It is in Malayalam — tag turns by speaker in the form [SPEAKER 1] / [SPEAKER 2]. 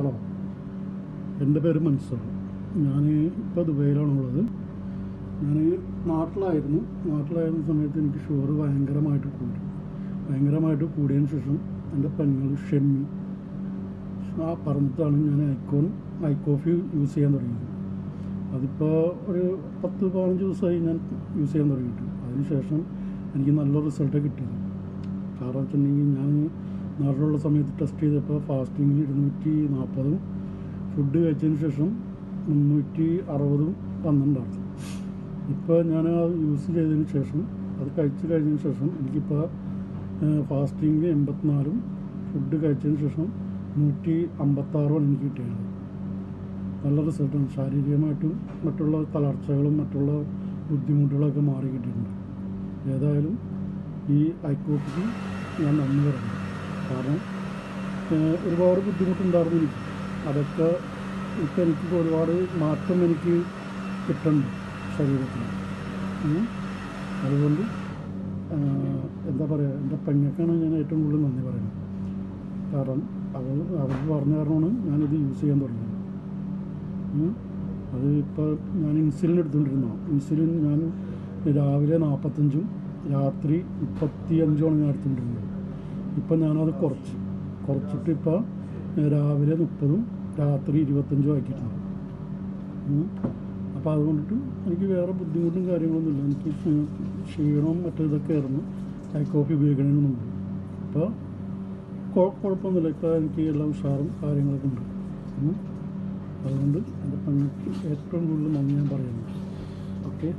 [SPEAKER 1] ഹലോ, എൻ്റെ പേര് മൻസൂർ. ഞാൻ ഇപ്പോൾ ദുബൈയിലാണുള്ളത്. ഞാൻ നാട്ടിലായിരുന്ന സമയത്ത് എനിക്ക് ഷുഗർ ഭയങ്കരമായിട്ട് കൂടിയതിന് ശേഷം എൻ്റെ പെങ്ങൾ ഷെമ്മി പറഞ്ഞിട്ടാണ് ഞാൻ ഐക്കോഫി യൂസ് ചെയ്യാൻ തുടങ്ങിയത്. അതിപ്പോൾ ഒരു 10-15 ദിവസമായി ഞാൻ യൂസ് ചെയ്യാൻ തുടങ്ങിയിട്ട്. അതിനുശേഷം എനിക്ക് നല്ല റിസൾട്ട് കിട്ടിയത്. കാരണം വെച്ചിട്ടുണ്ടെങ്കിൽ ഞാൻ നാട്ടിലുള്ള സമയത്ത് ടെസ്റ്റ് ചെയ്തപ്പോൾ ഫാസ്റ്റിങ്ങിൽ 240 ഫുഡ് കഴിച്ചതിന് ശേഷം 360 വന്നിട്ടുണ്ടായിരുന്നു. ഇപ്പോൾ ഞാൻ അത് യൂസ് ചെയ്തതിന് ശേഷം, അത് കഴിച്ച് കഴിഞ്ഞതിന് ശേഷം എനിക്കിപ്പോൾ ഫാസ്റ്റിങ്ങിൽ 84 ഫുഡ് കഴിച്ചതിന് ശേഷം 156 എനിക്ക് കിട്ടിയത്. നല്ല റിസൾട്ടാണ്. ശാരീരികമായിട്ടും മറ്റുള്ള തളർച്ചകളും മറ്റുള്ള ബുദ്ധിമുട്ടുകളൊക്കെ മാറി കിട്ടിയിട്ടുണ്ട്. ഏതായാലും ഈ ഐക്കോഫിക്ക് ഞാൻ നന്ദി പറയുന്നു. കാരണം ഒരുപാട് ബുദ്ധിമുട്ടുണ്ടായിരുന്നു എനിക്ക്. അതൊക്കെ ഇപ്പം എനിക്ക് ഒരുപാട് മാറ്റം എനിക്ക് കിട്ടുന്നുണ്ട് ശരീരത്തിൽ. അതുകൊണ്ട് എന്താ പറയുക, എൻ്റെ പെങ്ങൾക്കാണ് ഞാൻ ഏറ്റവും കൂടുതൽ നന്ദി പറയുന്നത്. കാരണം അവർ പറഞ്ഞ കാരണമാണ് ഞാനിത് യൂസ് ചെയ്യാൻ തുടങ്ങിയത്. അത് ഇപ്പോൾ ഞാൻ ഇൻസുലിൻ എടുത്തുകൊണ്ടിരുന്നു. ഇൻസുലിൻ ഞാൻ രാവിലെ 45 രാത്രി 35 ഞാൻ എടുത്തുകൊണ്ടിരുന്നത്. ഇപ്പം ഞാനത് കുറച്ചിട്ട് ഇപ്പോൾ രാവിലെ 30 രാത്രി 25 ആക്കിയിട്ടുണ്ട്. അപ്പോൾ അതുകൊണ്ടിട്ട് എനിക്ക് വേറെ ബുദ്ധിമുട്ടും കാര്യങ്ങളൊന്നുമില്ല. എനിക്ക് ക്ഷീണവും മറ്റേതൊക്കെ ആയിരുന്നു ഐക്കോഫി ഉപയോഗിക്കണതിന് മുമ്പ്. ഇപ്പോൾ കുഴപ്പമൊന്നുമില്ല. ഇപ്പോൾ എനിക്ക് എല്ലാം ഉഷാറും കാര്യങ്ങളൊക്കെ ഉണ്ട്. അതുകൊണ്ട് എൻ്റെ പെങ്ങൾക്ക് ഏറ്റവും കൂടുതൽ നന്ദി ഞാൻ പറയുന്നു. ഓക്കെ.